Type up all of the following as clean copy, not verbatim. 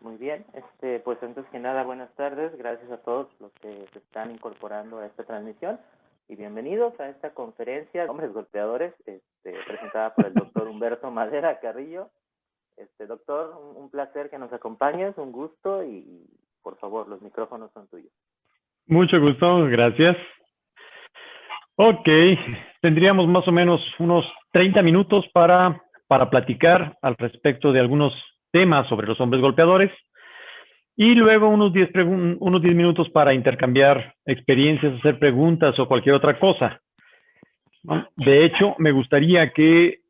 Muy bien, pues antes que nada, buenas tardes, gracias a todos los que se están incorporando a esta transmisión y bienvenidos a esta conferencia de Hombres Golpeadores, presentada por el doctor Humberto Madera Carrillo. Doctor, un placer que nos acompañes, un gusto y por favor, los micrófonos son tuyos. Mucho gusto, gracias. Ok, tendríamos más o menos unos 30 minutos para platicar al respecto de algunos temas sobre los hombres golpeadores y luego unos 10 minutos para intercambiar experiencias, hacer preguntas o cualquier otra cosa. De hecho, me gustaría que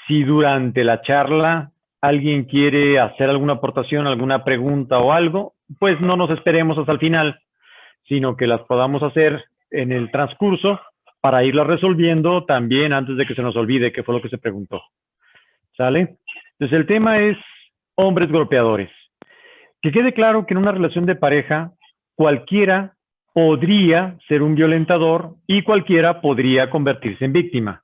si durante la charla alguien quiere hacer alguna aportación, alguna pregunta o algo, pues no nos esperemos hasta el final, sino que las podamos hacer en el transcurso para irlas resolviendo también antes de que se nos olvide qué fue lo que se preguntó. ¿Sale? Entonces el tema es hombres golpeadores. Que quede claro que en una relación de pareja cualquiera podría ser un violentador y cualquiera podría convertirse en víctima.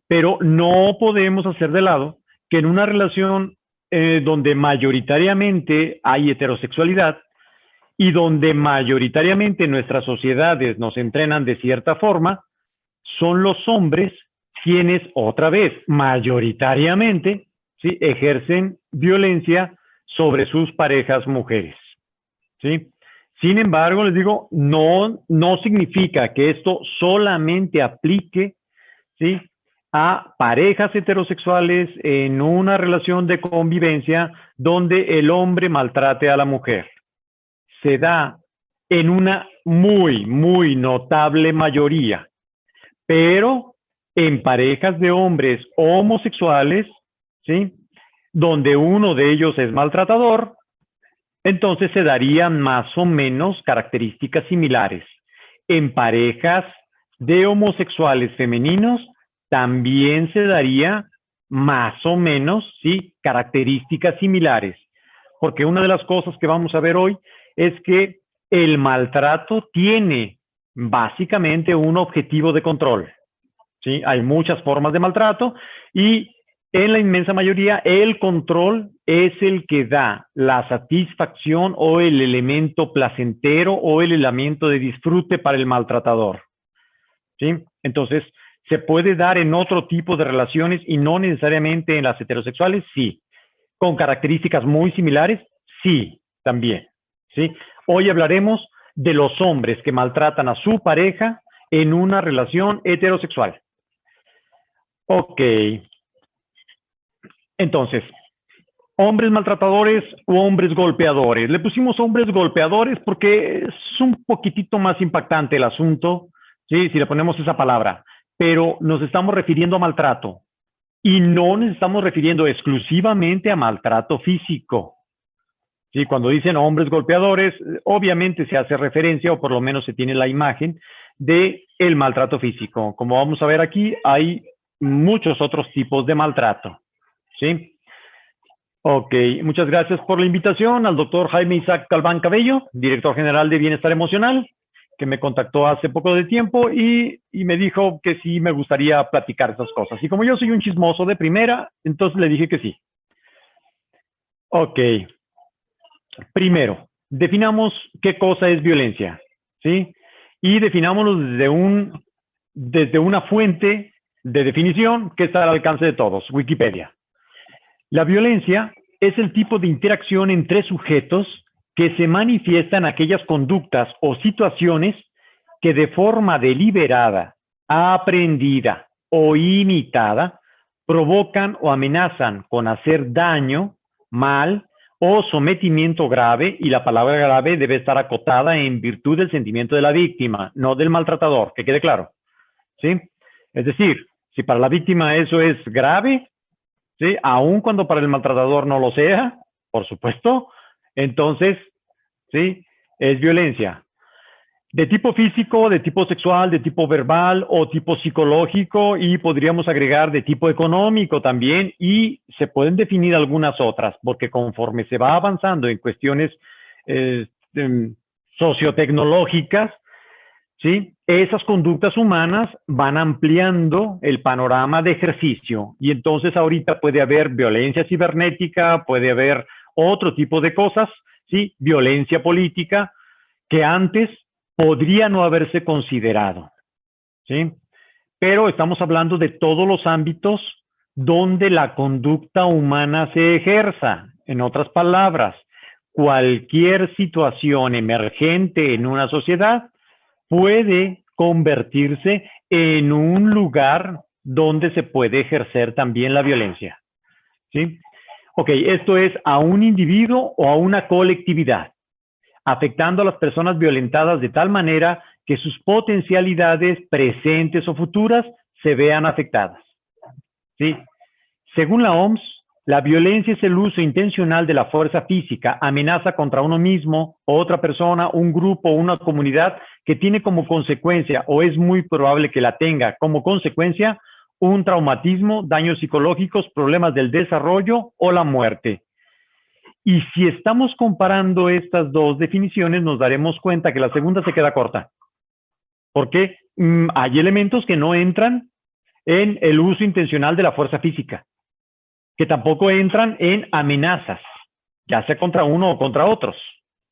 Pero no podemos hacer de lado que en una relación donde mayoritariamente hay heterosexualidad y donde mayoritariamente nuestras sociedades nos entrenan de cierta forma, son los hombres quienes, otra vez, mayoritariamente, ¿sí?, ejercen violencia sobre sus parejas mujeres, ¿sí? Sin embargo, les digo, no significa que esto solamente aplique, ¿sí?, a parejas heterosexuales en una relación de convivencia donde el hombre maltrate a la mujer. Se da en una muy notable mayoría, pero en parejas de hombres homosexuales, ¿sí?, donde uno de ellos es maltratador, entonces se darían más o menos características similares. En parejas de homosexuales femeninos también se daría más o menos, ¿sí?, características similares. Porque una de las cosas que vamos a ver hoy es que el maltrato tiene básicamente un objetivo de control, ¿sí? Hay muchas formas de maltrato y en la inmensa mayoría el control es el que da la satisfacción o el elemento placentero o el elemento de disfrute para el maltratador, ¿sí? Entonces, ¿se puede dar en otro tipo de relaciones y no necesariamente en las heterosexuales? Sí. ¿Con características muy similares? Sí, también, ¿sí? Hoy hablaremos de los hombres que maltratan a su pareja en una relación heterosexual. Ok. Entonces, hombres maltratadores u hombres golpeadores. Le pusimos hombres golpeadores porque es un poquitito más impactante el asunto, ¿sí?, si le ponemos esa palabra, pero nos estamos refiriendo a maltrato y no nos estamos refiriendo exclusivamente a maltrato físico. Sí, cuando dicen hombres golpeadores, obviamente se hace referencia, o por lo menos se tiene la imagen, de el maltrato físico. Como vamos a ver aquí, hay muchos otros tipos de maltrato, ¿sí? Ok, muchas gracias por la invitación al doctor Jaime Isaac Galván Cabello, director general de Bienestar Emocional, que me contactó hace poco de tiempo y me dijo que sí me gustaría platicar esas cosas. Y como yo soy un chismoso de primera, entonces le dije que sí. Ok. Primero, definamos qué cosa es violencia, ¿sí? Y definámoslo desde una fuente de definición que está al alcance de todos, Wikipedia. La violencia es el tipo de interacción entre sujetos que se manifiestan aquellas conductas o situaciones que de forma deliberada, aprendida o imitada provocan o amenazan con hacer daño, mal o sometimiento grave, y la palabra grave debe estar acotada en virtud del sentimiento de la víctima, no del maltratador, que quede claro, ¿sí? Es decir, si para la víctima eso es grave, ¿sí?, aun cuando para el maltratador no lo sea, por supuesto, entonces, ¿sí?, es violencia. De tipo físico, de tipo sexual, de tipo verbal o tipo psicológico, y podríamos agregar de tipo económico también, y se pueden definir algunas otras, porque conforme se va avanzando en cuestiones sociotecnológicas, ¿sí?, esas conductas humanas van ampliando el panorama de ejercicio, y entonces ahorita puede haber violencia cibernética, puede haber otro tipo de cosas, ¿sí? Violencia política, que antes podría no haberse considerado, ¿sí? Pero estamos hablando de todos los ámbitos donde la conducta humana se ejerza. En otras palabras, cualquier situación emergente en una sociedad puede convertirse en un lugar donde se puede ejercer también la violencia, ¿sí? Ok, esto es a un individuo o a una colectividad, afectando a las personas violentadas de tal manera que sus potencialidades presentes o futuras se vean afectadas, ¿sí? Según la OMS, la violencia es el uso intencional de la fuerza física, amenaza contra uno mismo, otra persona, un grupo o una comunidad que tiene como consecuencia, o es muy probable que la tenga como consecuencia, un traumatismo, daños psicológicos, problemas del desarrollo o la muerte. Y si estamos comparando estas dos definiciones, nos daremos cuenta que la segunda se queda corta. Porque hay elementos que no entran en el uso intencional de la fuerza física, que tampoco entran en amenazas, ya sea contra uno o contra otros,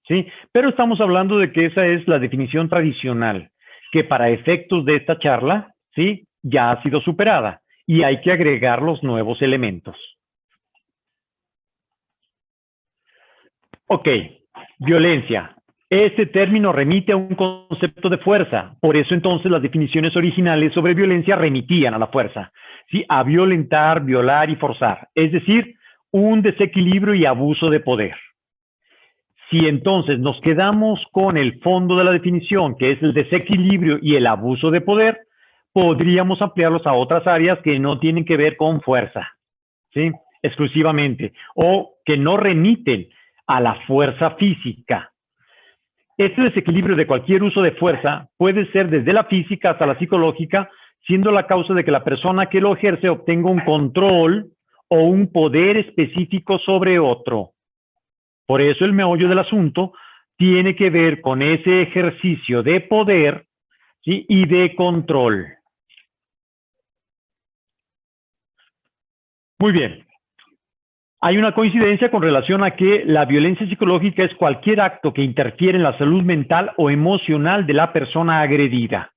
¿sí? Pero estamos hablando de que esa es la definición tradicional, que para efectos de esta charla, ¿sí? Ya ha sido superada y hay que agregar los nuevos elementos. Ok, violencia. Este término remite a un concepto de fuerza, por eso entonces las definiciones originales sobre violencia remitían a la fuerza, ¿sí? A violentar, violar y forzar, es decir, un desequilibrio y abuso de poder. Si entonces nos quedamos con el fondo de la definición, que es el desequilibrio y el abuso de poder, podríamos ampliarlos a otras áreas que no tienen que ver con fuerza, ¿sí? Exclusivamente, o que no remiten a la fuerza física. Este desequilibrio de cualquier uso de fuerza puede ser desde la física hasta la psicológica, siendo la causa de que la persona que lo ejerce obtenga un control o un poder específico sobre otro. Por eso el meollo del asunto tiene que ver con ese ejercicio de poder, ¿sí? Y de control. Muy bien. Hay una coincidencia con relación a que la violencia psicológica es cualquier acto que interfiere en la salud mental o emocional de la persona agredida,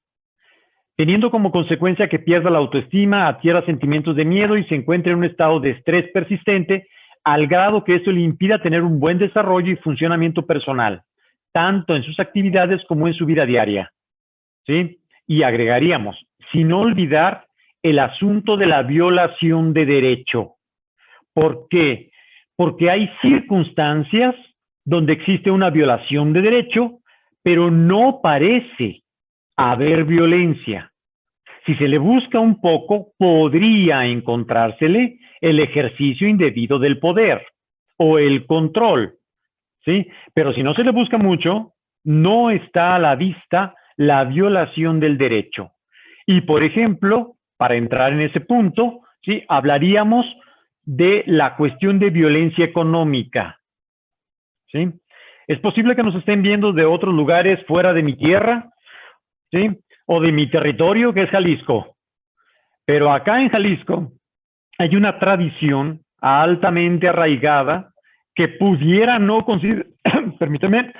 teniendo como consecuencia que pierda la autoestima, adquiera sentimientos de miedo y se encuentre en un estado de estrés persistente, al grado que eso le impida tener un buen desarrollo y funcionamiento personal, tanto en sus actividades como en su vida diaria, ¿sí? Y agregaríamos, sin olvidar el asunto de la violación de derecho. ¿Por qué? Porque hay circunstancias donde existe una violación de derecho, pero no parece haber violencia. Si se le busca un poco, podría encontrársele el ejercicio indebido del poder o el control, ¿sí? Pero si no se le busca mucho, no está a la vista la violación del derecho. Y, por ejemplo, para entrar en ese punto, ¿sí? Hablaríamos de la cuestión de violencia económica, ¿sí? Es posible que nos estén viendo de otros lugares fuera de mi tierra, ¿sí? O de mi territorio, que es Jalisco. Pero acá en Jalisco hay una tradición altamente arraigada que pudiera no considerar, permíteme,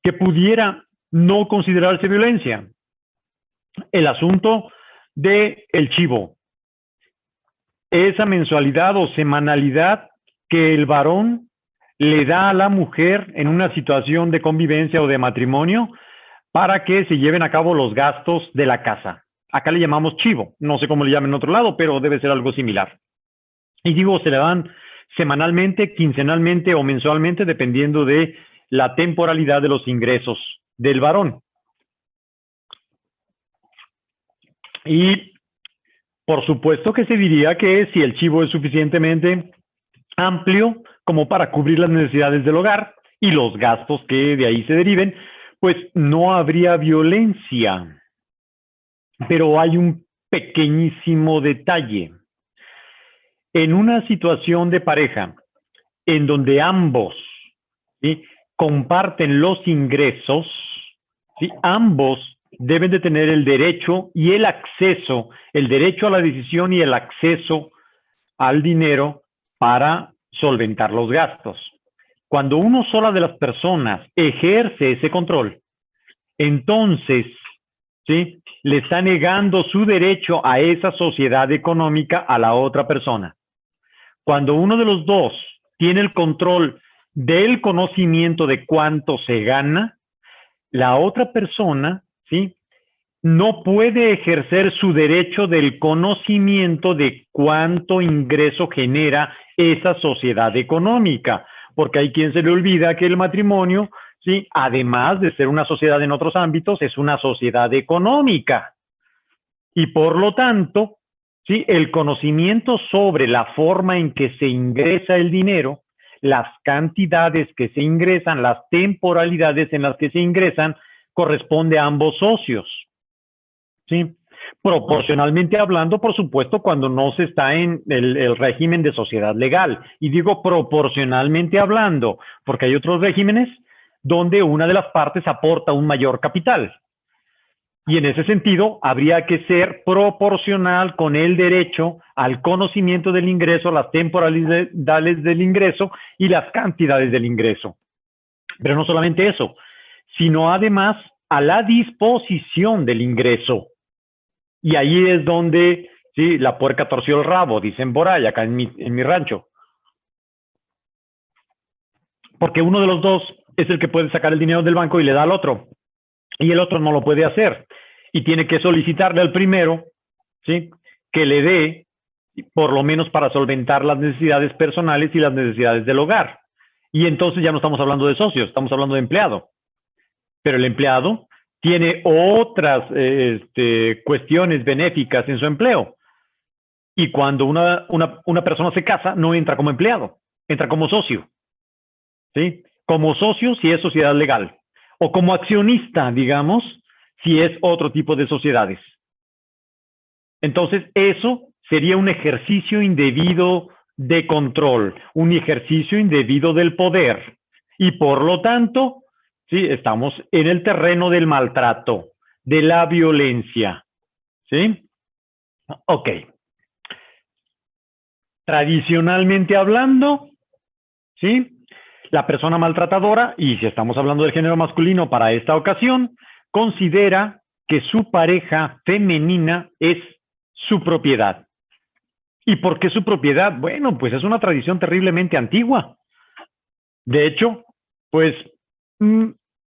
que pudiera no considerarse violencia. El asunto de el chivo. Esa mensualidad o semanalidad que el varón le da a la mujer en una situación de convivencia o de matrimonio para que se lleven a cabo los gastos de la casa. Acá le llamamos chivo, no sé cómo le llaman en otro lado, pero debe ser algo similar. Y digo, se le dan semanalmente, quincenalmente o mensualmente, dependiendo de la temporalidad de los ingresos del varón. Y por supuesto que se diría que si el chivo es suficientemente amplio como para cubrir las necesidades del hogar y los gastos que de ahí se deriven, pues no habría violencia. Pero hay un pequeñísimo detalle. En una situación de pareja en donde ambos, ¿sí?, comparten los ingresos, ¿sí?, ambos deben de tener el derecho y el acceso, el derecho a la decisión y el acceso al dinero para solventar los gastos. Cuando una sola de las personas ejerce ese control, entonces, ¿sí?, le está negando su derecho a esa sociedad económica a la otra persona. Cuando uno de los dos tiene el control del conocimiento de cuánto se gana, la otra persona, ¿sí?, no puede ejercer su derecho del conocimiento de cuánto ingreso genera esa sociedad económica, porque hay quien se le olvida que el matrimonio, ¿sí?, además de ser una sociedad en otros ámbitos, es una sociedad económica. Y por lo tanto, ¿sí?, el conocimiento sobre la forma en que se ingresa el dinero, las cantidades que se ingresan, las temporalidades en las que se ingresan, corresponde a ambos socios. ¿Sí? Proporcionalmente hablando, por supuesto, cuando no se está en el régimen de sociedad legal. Y digo proporcionalmente hablando, porque hay otros regímenes donde una de las partes aporta un mayor capital. Y en ese sentido, habría que ser proporcional con el derecho al conocimiento del ingreso, las temporalidades del ingreso y las cantidades del ingreso. Pero no solamente eso, sino además a la disposición del ingreso. Y ahí es donde, sí, la puerca torció el rabo, dicen por ahí, acá en mi rancho. Porque uno de los dos es el que puede sacar el dinero del banco y le da al otro. Y el otro no lo puede hacer. Y tiene que solicitarle al primero, ¿sí?, que le dé, por lo menos para solventar las necesidades personales y las necesidades del hogar. Y entonces ya no estamos hablando de socios, estamos hablando de empleado. Pero el empleado tiene otras cuestiones benéficas en su empleo. Y cuando una persona se casa, no entra como empleado, entra como socio. ¿Sí? Como socio si es sociedad legal. O como accionista, digamos, si es otro tipo de sociedades. Entonces, eso sería un ejercicio indebido de control, un ejercicio indebido del poder. Y por lo tanto, sí, estamos en el terreno del maltrato, de la violencia. ¿Sí? Ok. Tradicionalmente hablando, ¿sí?, la persona maltratadora, y si estamos hablando del género masculino para esta ocasión, considera que su pareja femenina es su propiedad. ¿Y por qué su propiedad? Bueno, pues es una tradición terriblemente antigua. De hecho, pues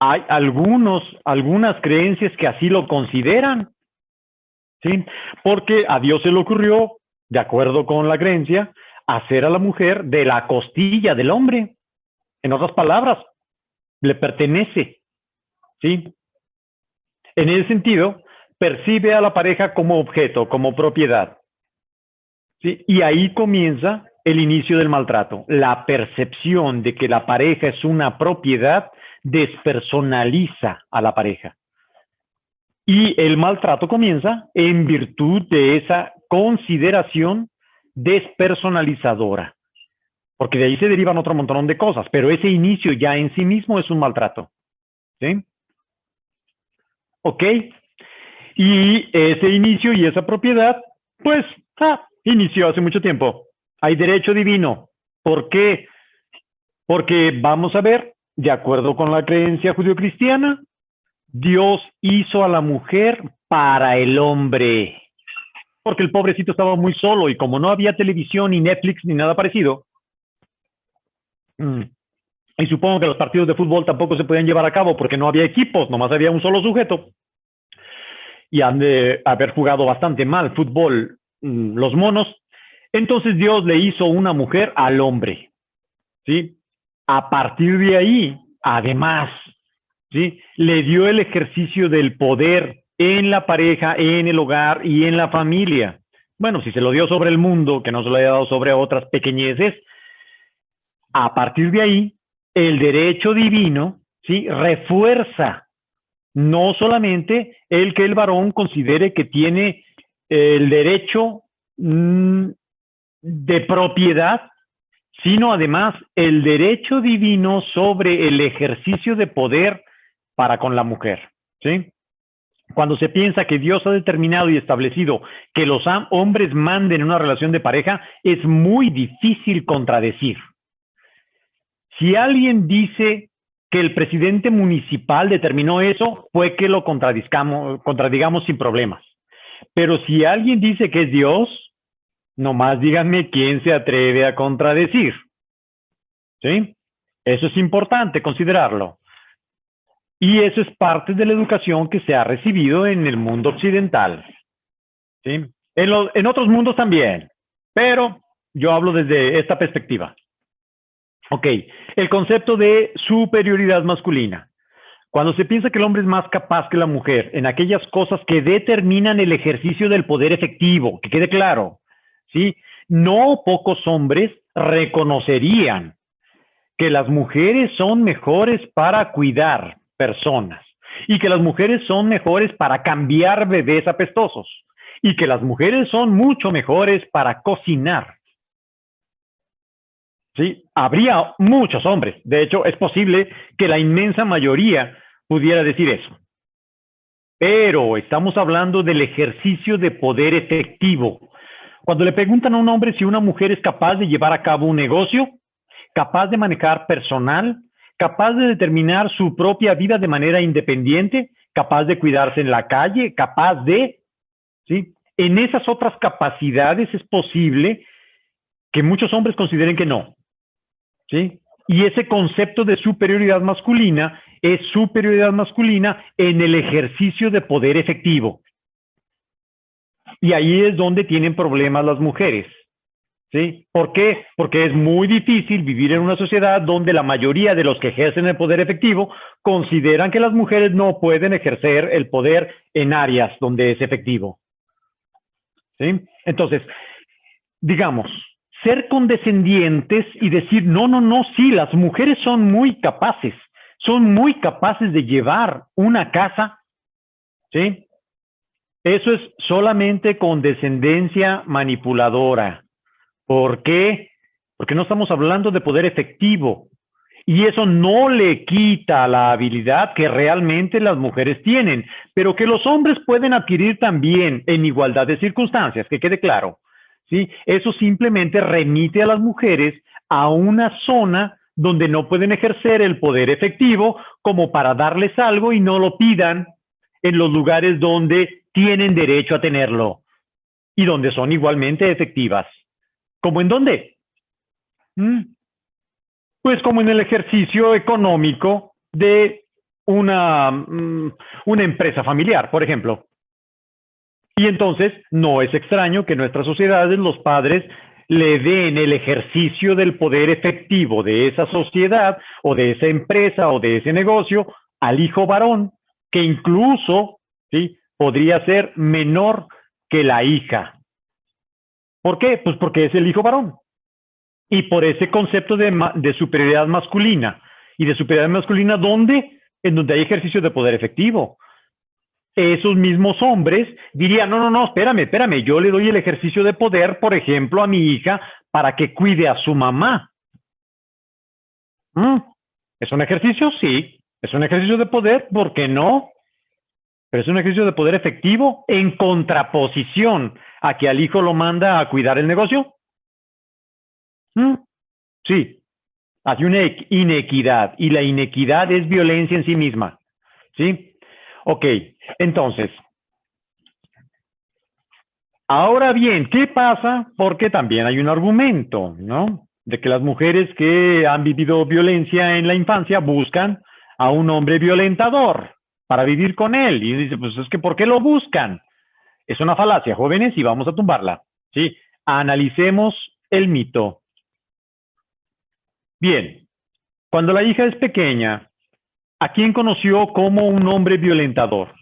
hay algunas creencias que así lo consideran, ¿sí? Porque a Dios se le ocurrió, de acuerdo con la creencia, hacer a la mujer de la costilla del hombre. En otras palabras, le pertenece, ¿sí? En ese sentido, percibe a la pareja como objeto, como propiedad, ¿sí? Y ahí comienza el inicio del maltrato. La percepción de que la pareja es una propiedad despersonaliza a la pareja. Y el maltrato comienza en virtud de esa consideración despersonalizadora. Porque de ahí se derivan otro montón de cosas, pero ese inicio ya en sí mismo es un maltrato. ¿Sí? ¿Ok? Y ese inicio y esa propiedad, pues, inició hace mucho tiempo. Hay derecho divino. ¿Por qué? Porque vamos a ver, de acuerdo con la creencia judio-cristiana, Dios hizo a la mujer para el hombre. Porque el pobrecito estaba muy solo y como no había televisión ni Netflix ni nada parecido, y supongo que los partidos de fútbol tampoco se podían llevar a cabo porque no había equipos, nomás había un solo sujeto. Y han de haber jugado bastante mal fútbol los monos. Entonces Dios le hizo una mujer al hombre, ¿sí? A partir de ahí, además, ¿sí?, le dio el ejercicio del poder en la pareja, en el hogar y en la familia. Bueno, si se lo dio sobre el mundo, que no se lo haya dado sobre otras pequeñeces, a partir de ahí, el derecho divino, ¿sí?, refuerza no solamente el que el varón considere que tiene el derecho de propiedad, sino además el derecho divino sobre el ejercicio de poder para con la mujer, ¿sí? Cuando se piensa que Dios ha determinado y establecido que los hombres manden en una relación de pareja, es muy difícil contradecir. Si alguien dice que el presidente municipal determinó eso, fue que lo contradigamos sin problemas. Pero si alguien dice que es Dios, nomás díganme quién se atreve a contradecir. ¿Sí? Eso es importante considerarlo. Y eso es parte de la educación que se ha recibido en el mundo occidental. ¿Sí? En otros mundos también, pero yo hablo desde esta perspectiva. Ok, el concepto de superioridad masculina. Cuando se piensa que el hombre es más capaz que la mujer en aquellas cosas que determinan el ejercicio del poder efectivo, que quede claro, ¿sí? No pocos hombres reconocerían que las mujeres son mejores para cuidar personas y que las mujeres son mejores para cambiar bebés apestosos y que las mujeres son mucho mejores para cocinar. ¿Sí? Habría muchos hombres, de hecho es posible que la inmensa mayoría pudiera decir eso. Pero estamos hablando del ejercicio de poder efectivo. Cuando le preguntan a un hombre si una mujer es capaz de llevar a cabo un negocio, capaz de manejar personal, capaz de determinar su propia vida de manera independiente, capaz de cuidarse en la calle, capaz de, ¿sí? En esas otras capacidades es posible que muchos hombres consideren que no, ¿sí? Y ese concepto de superioridad masculina es superioridad masculina en el ejercicio de poder efectivo. Y ahí es donde tienen problemas las mujeres. ¿Sí? ¿Por qué? Porque es muy difícil vivir en una sociedad donde la mayoría de los que ejercen el poder efectivo consideran que las mujeres no pueden ejercer el poder en áreas donde es efectivo. ¿Sí? Entonces, digamos, ser condescendientes y decir, no, no, no, sí, las mujeres son muy capaces de llevar una casa, ¿sí? Eso es solamente condescendencia manipuladora. ¿Por qué? Porque no estamos hablando de poder efectivo. Y eso no le quita la habilidad que realmente las mujeres tienen, pero que los hombres pueden adquirir también en igualdad de circunstancias, que quede claro. ¿Sí? Eso simplemente remite a las mujeres a una zona donde no pueden ejercer el poder efectivo como para darles algo y no lo pidan en los lugares donde tienen derecho a tenerlo y donde son igualmente efectivas. ¿Cómo en dónde? Pues como en el ejercicio económico de una empresa familiar, por ejemplo. Y entonces no es extraño que en nuestras sociedades los padres le den el ejercicio del poder efectivo de esa sociedad o de esa empresa o de ese negocio al hijo varón, que incluso, ¿sí?, podría ser menor que la hija. ¿Por qué? Pues porque es el hijo varón. Y por ese concepto de superioridad masculina. ¿Y de superioridad masculina dónde? En donde hay ejercicio de poder efectivo. Esos mismos hombres dirían, no, no, no, espérame, yo le doy el ejercicio de poder, por ejemplo, a mi hija para que cuide a su mamá. ¿Es un ejercicio? Sí. ¿Es un ejercicio de poder? ¿Por qué no? Pero es un ejercicio de poder efectivo en contraposición a que al hijo lo manda a cuidar el negocio. Sí, hay una inequidad y la inequidad es violencia en sí misma. ¿Sí? Ok, entonces, ahora bien, ¿qué pasa? Porque también hay un argumento, ¿no? De que las mujeres que han vivido violencia en la infancia buscan a un hombre violentador para vivir con él. Y dice, pues es que ¿por qué lo buscan? Es una falacia, jóvenes, y vamos a tumbarla. ¿Sí? Analicemos el mito. Bien, cuando la hija es pequeña, ¿a quién conoció como un hombre violentador?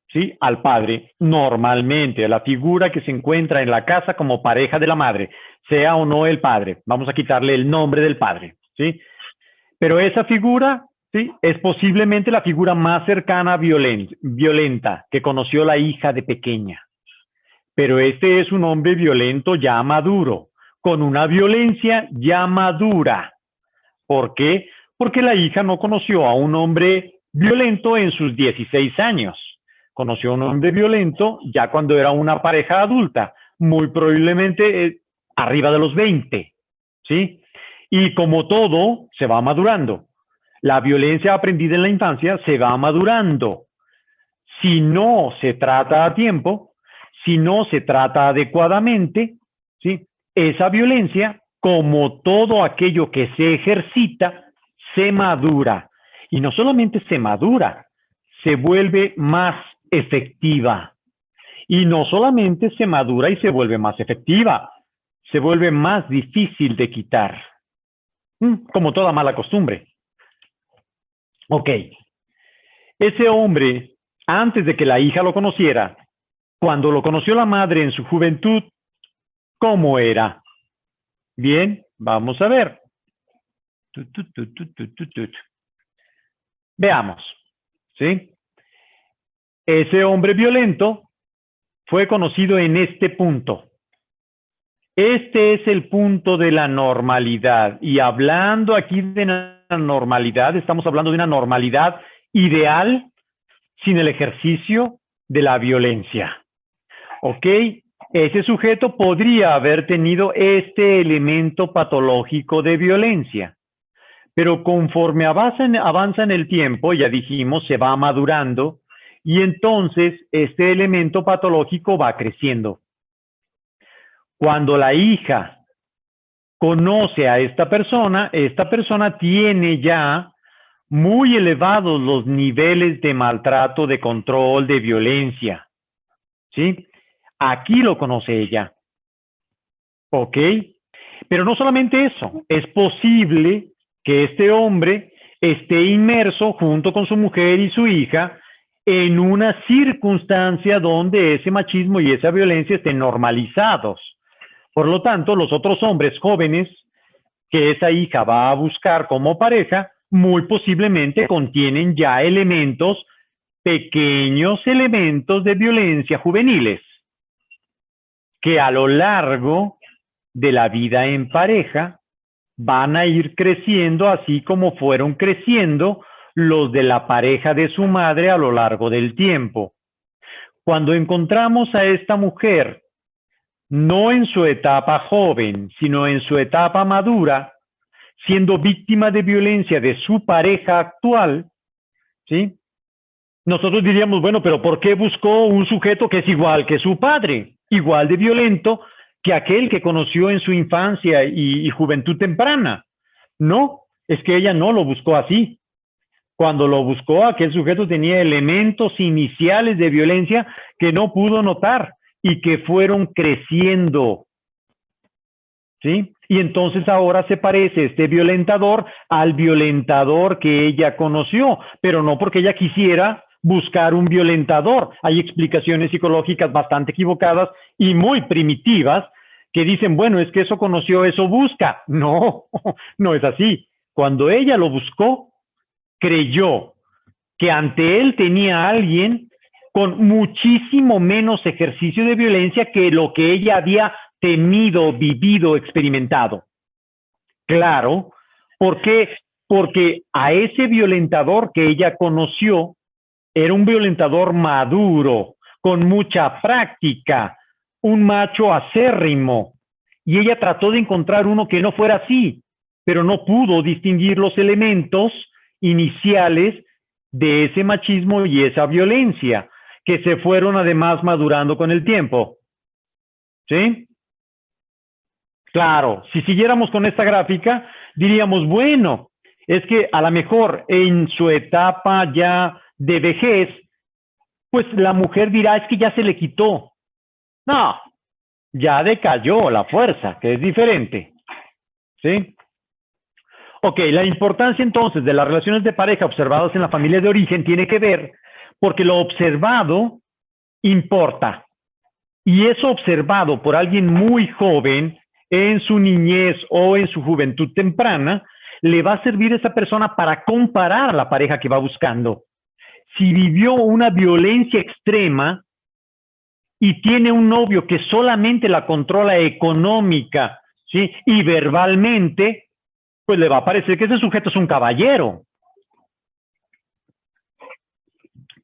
¿Sí? Al padre, normalmente, a la figura que se encuentra en la casa como pareja de la madre, sea o no el padre. Vamos a quitarle el nombre del padre, ¿sí? Pero esa figura, ¿sí?, es posiblemente la figura más cercana violenta que conoció la hija de pequeña. Pero este es un hombre violento ya maduro, con una violencia ya madura. ¿Por qué? Porque la hija no conoció a un hombre violento en sus 16 años. conoció a un hombre violento ya cuando era una pareja adulta, muy probablemente arriba de los 20, ¿sí? Y como todo, se va madurando. La violencia aprendida en la infancia se va madurando. Si no se trata a tiempo, si no se trata adecuadamente, ¿sí? Esa violencia, como todo aquello que se ejercita, se madura. Y no solamente se madura, se vuelve más efectiva. Y no solamente se madura y se vuelve más efectiva, se vuelve más difícil de quitar. Como toda mala costumbre. Ok. Ese hombre, antes de que la hija lo conociera, cuando lo conoció la madre en su juventud, ¿cómo era? Bien, vamos a ver. Veamos, ¿sí? Ese hombre violento fue conocido en este punto. Este es el punto de la normalidad. Y hablando aquí de la normalidad, estamos hablando de una normalidad ideal sin el ejercicio de la violencia. ¿Ok? Ese sujeto podría haber tenido este elemento patológico de violencia. Pero conforme avanza en el tiempo, ya dijimos, se va madurando, y entonces este elemento patológico va creciendo. Cuando la hija conoce a esta persona tiene ya muy elevados los niveles de maltrato, de control, de violencia. ¿Sí? Aquí lo conoce ella. ¿Ok? Pero no solamente eso, es posible que este hombre esté inmerso junto con su mujer y su hija en una circunstancia donde ese machismo y esa violencia estén normalizados. Por lo tanto, los otros hombres jóvenes que esa hija va a buscar como pareja, muy posiblemente contienen ya elementos, pequeños elementos de violencia juveniles, que a lo largo de la vida en pareja van a ir creciendo así como fueron creciendo los de la pareja de su madre a lo largo del tiempo. Cuando encontramos a esta mujer, no en su etapa joven, sino en su etapa madura, siendo víctima de violencia de su pareja actual, ¿sí? Nosotros diríamos, bueno, pero ¿por qué buscó un sujeto que es igual que su padre? Igual de violento que aquel que conoció en su infancia y juventud temprana. No, es que ella no lo buscó así. Cuando lo buscó, aquel sujeto tenía elementos iniciales de violencia que no pudo notar y que fueron creciendo. ¿Sí? Y entonces ahora se parece este violentador al violentador que ella conoció, pero no porque ella quisiera buscar un violentador. Hay explicaciones psicológicas bastante equivocadas y muy primitivas que dicen, bueno, es que eso conoció, eso busca. No, no es así. Cuando ella lo buscó, creyó que ante él tenía a alguien con muchísimo menos ejercicio de violencia que lo que ella había temido, vivido, experimentado. Claro, ¿por qué? Porque a ese violentador que ella conoció era un violentador maduro, con mucha práctica, un macho acérrimo, y ella trató de encontrar uno que no fuera así, pero no pudo distinguir los elementos iniciales de ese machismo y esa violencia, que se fueron además madurando con el tiempo. ¿Sí? Claro, si siguiéramos con esta gráfica, diríamos, bueno, es que a lo mejor en su etapa ya de vejez, pues la mujer dirá, es que ya se le quitó. No, ya decayó la fuerza, que es diferente. ¿Sí? Ok, la importancia entonces de las relaciones de pareja observadas en la familia de origen tiene que ver porque lo observado importa. Y eso observado por alguien muy joven en su niñez o en su juventud temprana, le va a servir a esa persona para comparar a la pareja que va buscando. Si vivió una violencia extrema y tiene un novio que solamente la controla económica, ¿sí? Y verbalmente, pues le va a parecer que ese sujeto es un caballero.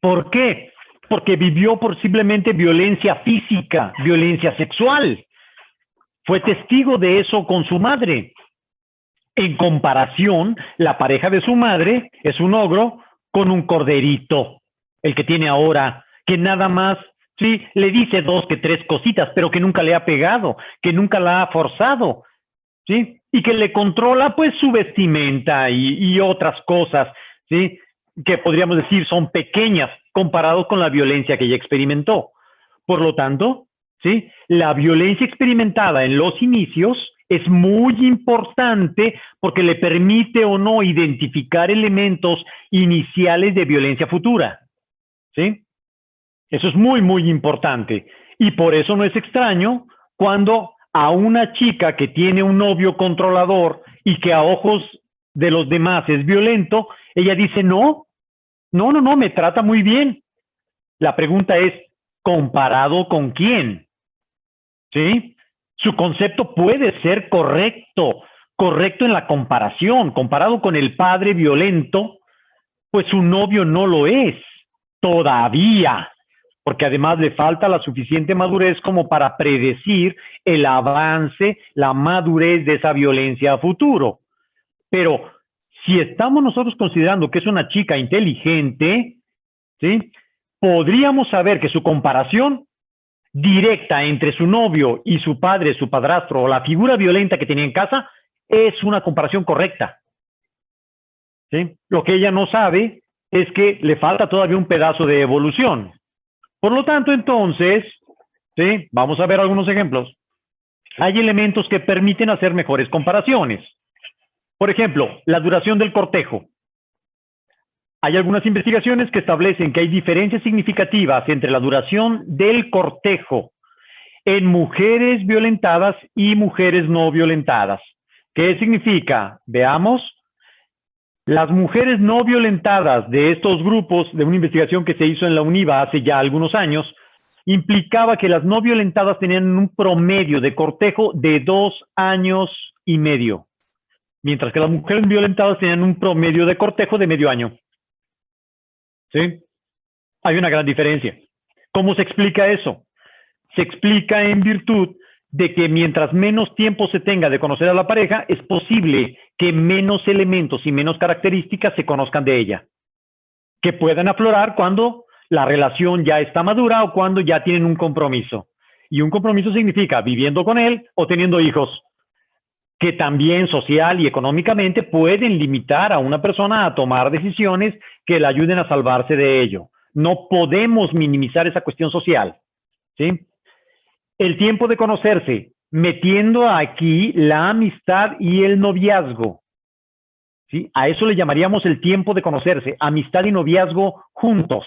¿Por qué? porque vivió posiblemente violencia física, violencia sexual. Fue testigo de eso con su madre. En comparación, la pareja de su madre es un ogro con un corderito, el que tiene ahora, que nada más, sí, le dice 2 que 3 cositas, pero que nunca le ha pegado, que nunca la ha forzado, ¿sí? Y que le controla, pues, su vestimenta y otras cosas, ¿sí? Que podríamos decir son pequeñas comparados con la violencia que ella experimentó. Por lo tanto, ¿sí? La violencia experimentada en los inicios es muy importante porque le permite o no identificar elementos iniciales de violencia futura, ¿sí? Eso es muy, muy importante. Y por eso no es extraño cuando a una chica que tiene un novio controlador y que a ojos de los demás es violento, ella dice, no, me trata muy bien. La pregunta es, ¿comparado con quién? ¿Sí? Su concepto puede ser correcto en la comparación. Comparado con el padre violento, pues su novio no lo es, todavía, porque además le falta la suficiente madurez como para predecir el avance, la madurez de esa violencia a futuro. Pero si estamos nosotros considerando que es una chica inteligente, ¿sí? Podríamos saber que su comparación directa entre su novio y su padre, su padrastro, o la figura violenta que tenía en casa, es una comparación correcta. ¿Sí? Lo que ella no sabe es que le falta todavía un pedazo de evolución. Por lo tanto, entonces, ¿sí? Vamos a ver algunos ejemplos. Hay elementos que permiten hacer mejores comparaciones. Por ejemplo, la duración del cortejo. Hay algunas investigaciones que establecen que hay diferencias significativas entre la duración del cortejo en mujeres violentadas y mujeres no violentadas. ¿Qué significa? Veamos. Las mujeres no violentadas de estos grupos, de una investigación que se hizo en la UNIVA hace ya algunos años, implicaba que las no violentadas tenían un promedio de cortejo de 2 años y medio, mientras que las mujeres violentadas tenían un promedio de cortejo de medio año. ¿Sí? Hay una gran diferencia. ¿Cómo se explica eso? Se explica en virtud de que mientras menos tiempo se tenga de conocer a la pareja, es posible que menos elementos y menos características se conozcan de ella, que puedan aflorar cuando la relación ya está madura o cuando ya tienen un compromiso. Y un compromiso significa viviendo con él o teniendo hijos, que también social y económicamente pueden limitar a una persona a tomar decisiones que le ayuden a salvarse de ello. No podemos minimizar esa cuestión social, ¿sí? El tiempo de conocerse, metiendo aquí la amistad y el noviazgo, ¿sí? A eso le llamaríamos el tiempo de conocerse, amistad y noviazgo juntos,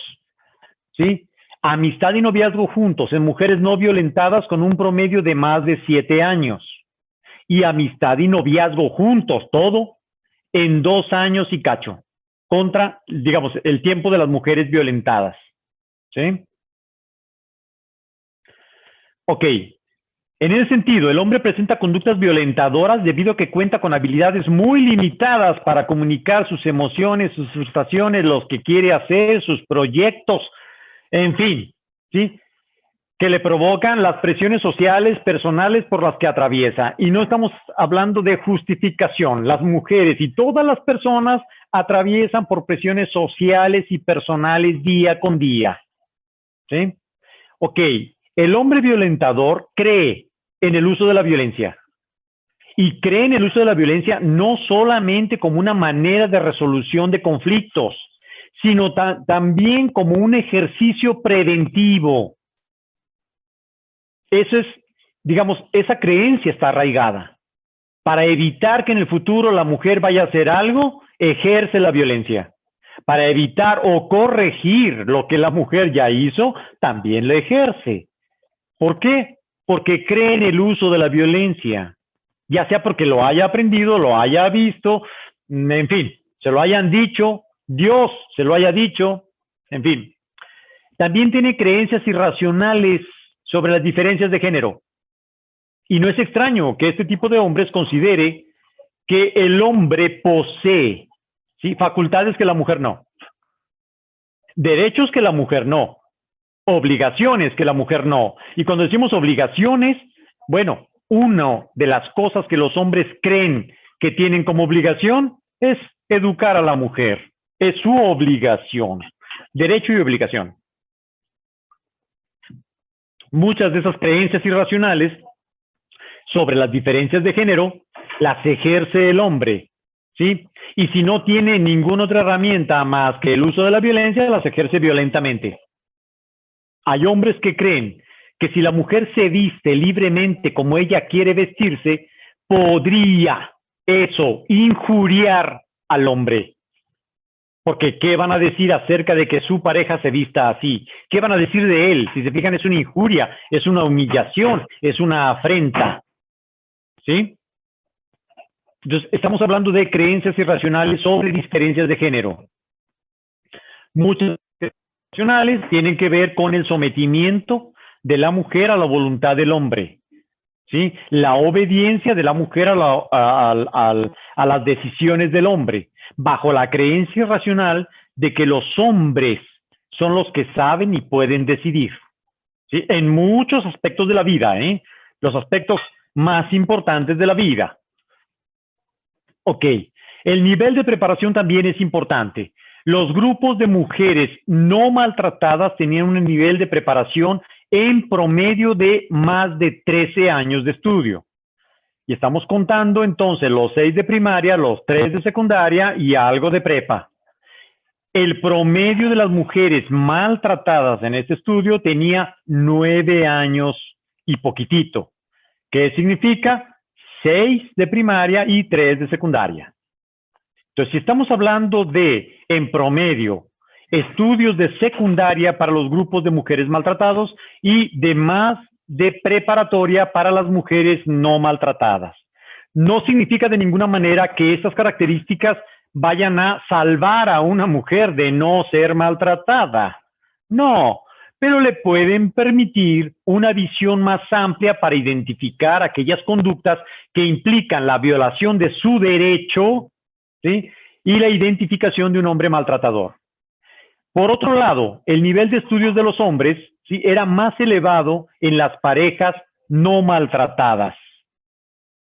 ¿sí? Amistad y noviazgo juntos en mujeres no violentadas con un promedio de más de 7 años. Y amistad y noviazgo juntos, todo en 2 años y cacho, contra, digamos, el tiempo de las mujeres violentadas, ¿sí? Ok, en ese sentido, el hombre presenta conductas violentadoras debido a que cuenta con habilidades muy limitadas para comunicar sus emociones, sus frustraciones, los que quiere hacer, sus proyectos, en fin, ¿sí? Que le provocan las presiones sociales, personales por las que atraviesa. Y no estamos hablando de justificación. Las mujeres y todas las personas atraviesan por presiones sociales y personales día con día, ¿sí? Ok, el hombre violentador cree en el uso de la violencia. Y cree en el uso de la violencia no solamente como una manera de resolución de conflictos, sino también como un ejercicio preventivo. Eso es, digamos, esa creencia está arraigada. Para evitar que en el futuro la mujer vaya a hacer algo, ejerce la violencia. Para evitar o corregir lo que la mujer ya hizo, también lo ejerce. ¿Por qué? Porque cree en el uso de la violencia, ya sea porque lo haya aprendido, lo haya visto, en fin, se lo hayan dicho, Dios se lo haya dicho, en fin. También tiene creencias irracionales sobre las diferencias de género. Y no es extraño que este tipo de hombres considere que el hombre posee, ¿sí?, facultades que la mujer no, derechos que la mujer no, obligaciones que la mujer no. Y cuando decimos obligaciones, bueno, una de las cosas que los hombres creen que tienen como obligación es educar a la mujer. Es su obligación. Derecho y obligación. Muchas de esas creencias irracionales sobre las diferencias de género las ejerce el hombre, ¿sí? Y si no tiene ninguna otra herramienta más que el uso de la violencia, las ejerce violentamente. Hay hombres que creen que si la mujer se viste libremente como ella quiere vestirse, podría eso injuriar al hombre. Porque ¿qué van a decir acerca de que su pareja se vista así? ¿Qué van a decir de él? Si se fijan, es una injuria, es una humillación, es una afrenta. ¿Sí? Entonces, estamos hablando de creencias irracionales sobre diferencias de género. Muchas irracionales tienen que ver con el sometimiento de la mujer a la voluntad del hombre. ¿Sí? La obediencia de la mujer a las decisiones del hombre, bajo la creencia irracional de que los hombres son los que saben y pueden decidir. ¿Sí? En muchos aspectos de la vida, los aspectos más importantes de la vida. Ok, el nivel de preparación también es importante. Los grupos de mujeres no maltratadas tenían un nivel de preparación en promedio de más de 13 años de estudio. Y estamos contando entonces los 6 de primaria, los 3 de secundaria y algo de prepa. El promedio de las mujeres maltratadas en este estudio tenía 9 años y poquitito. ¿Qué significa? 6 de primaria y 3 de secundaria. Entonces, si estamos hablando de, en promedio, estudios de secundaria para los grupos de mujeres maltratados y de más de preparatoria para las mujeres no maltratadas. No significa de ninguna manera que estas características vayan a salvar a una mujer de no ser maltratada. No, pero le pueden permitir una visión más amplia para identificar aquellas conductas que implican la violación de su derecho, ¿sí? Y la identificación de un hombre maltratador. Por otro lado, el nivel de estudios de los hombres, ¿sí?, era más elevado en las parejas no maltratadas,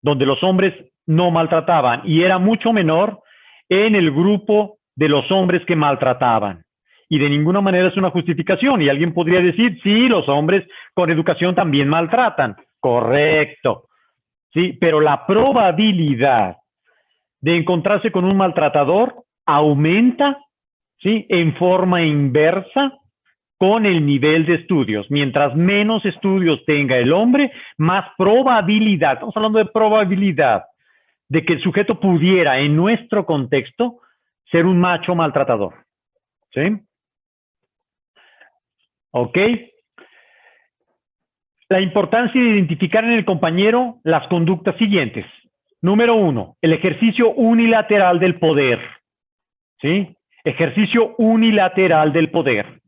donde los hombres no maltrataban, y era mucho menor en el grupo de los hombres que maltrataban. Y de ninguna manera es una justificación. Y alguien podría decir, sí, los hombres con educación también maltratan. Correcto. Sí, pero la probabilidad de encontrarse con un maltratador aumenta, ¿sí?, en forma inversa con el nivel de estudios. Mientras menos estudios tenga el hombre, más probabilidad, estamos hablando de probabilidad, de que el sujeto pudiera, en nuestro contexto, ser un macho maltratador. ¿Sí? ¿Ok? La importancia de identificar en el compañero las conductas siguientes. Número 1, el ejercicio unilateral del poder. ¿Sí? Ejercicio unilateral del poder.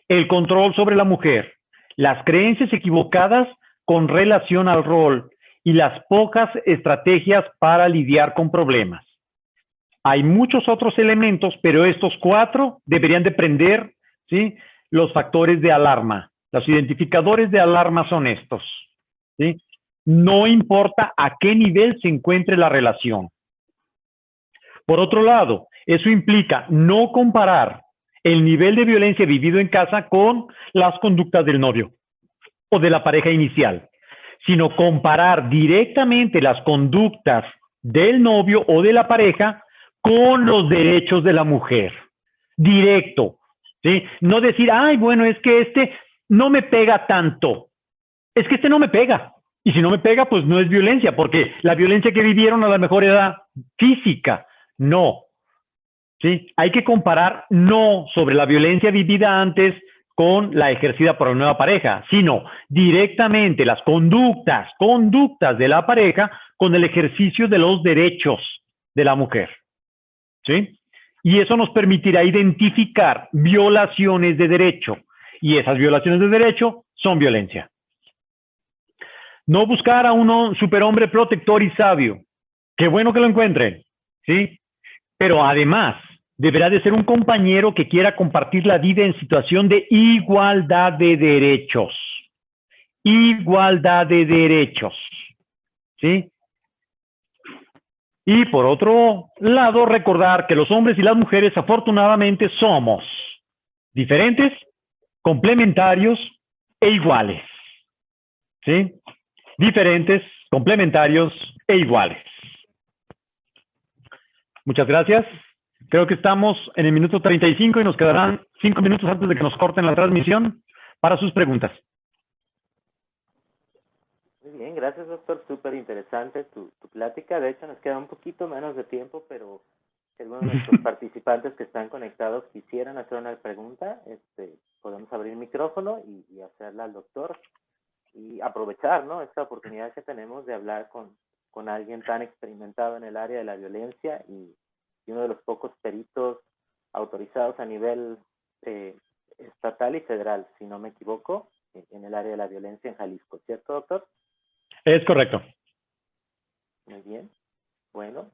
El control sobre la mujer. Las creencias equivocadas con relación al rol y las pocas estrategias para lidiar con problemas. Hay muchos otros elementos, pero estos 4 deberían de prender, ¿sí?, los factores de alarma. Los identificadores de alarma son estos, ¿sí? No importa a qué nivel se encuentre la relación. Por otro lado, eso implica no comparar el nivel de violencia vivido en casa con las conductas del novio o de la pareja inicial, sino comparar directamente las conductas del novio o de la pareja con los derechos de la mujer. Directo, ¿sí? No decir, ay, bueno, es que este no me pega tanto. Es que este no me pega. Y si no me pega, pues no es violencia, porque la violencia que vivieron a lo mejor era física. No. ¿Sí? Hay que comparar no sobre la violencia vivida antes con la ejercida por la nueva pareja, sino directamente las conductas de la pareja con el ejercicio de los derechos de la mujer. ¿Sí? Y eso nos permitirá identificar violaciones de derecho. Y esas violaciones de derecho son violencia. No buscar a un superhombre protector y sabio. Qué bueno que lo encuentren, ¿sí? Pero además, deberá de ser un compañero que quiera compartir la vida en situación de igualdad de derechos. Igualdad de derechos. ¿Sí? Y por otro lado, recordar que los hombres y las mujeres afortunadamente somos diferentes, complementarios e iguales. ¿Sí? Diferentes, complementarios e iguales. Muchas gracias. Creo que estamos en el minuto 35 y nos quedarán 5 minutos antes de que nos corten la transmisión para sus preguntas. Muy bien, gracias doctor, súper interesante tu plática. De hecho nos queda un poquito menos de tiempo, pero si alguno de nuestros participantes que están conectados quisieran hacer una pregunta, podemos abrir el micrófono y hacerla al doctor y aprovechar, ¿no?, esta oportunidad que tenemos de hablar con alguien tan experimentado en el área de la violencia y uno de los pocos peritos autorizados a nivel estatal y federal, si no me equivoco, en el área de la violencia en Jalisco, ¿cierto, doctor? Es correcto. Muy bien. Bueno,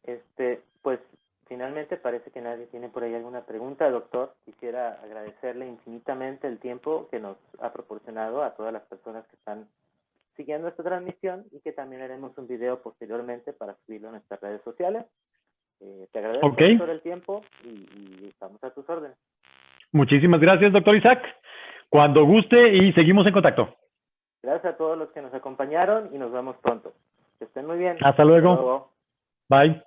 pues finalmente parece que nadie tiene por ahí alguna pregunta, doctor. Quisiera agradecerle infinitamente el tiempo que nos ha proporcionado a todas las personas que están siguiendo esta transmisión y que también haremos un video posteriormente para subirlo a nuestras redes sociales. Te agradezco doctor, el tiempo y estamos a tus órdenes. Muchísimas gracias, doctor Isaac. Cuando guste y seguimos en contacto. Gracias a todos los que nos acompañaron y nos vemos pronto. Que estén muy bien. Hasta luego. Bye.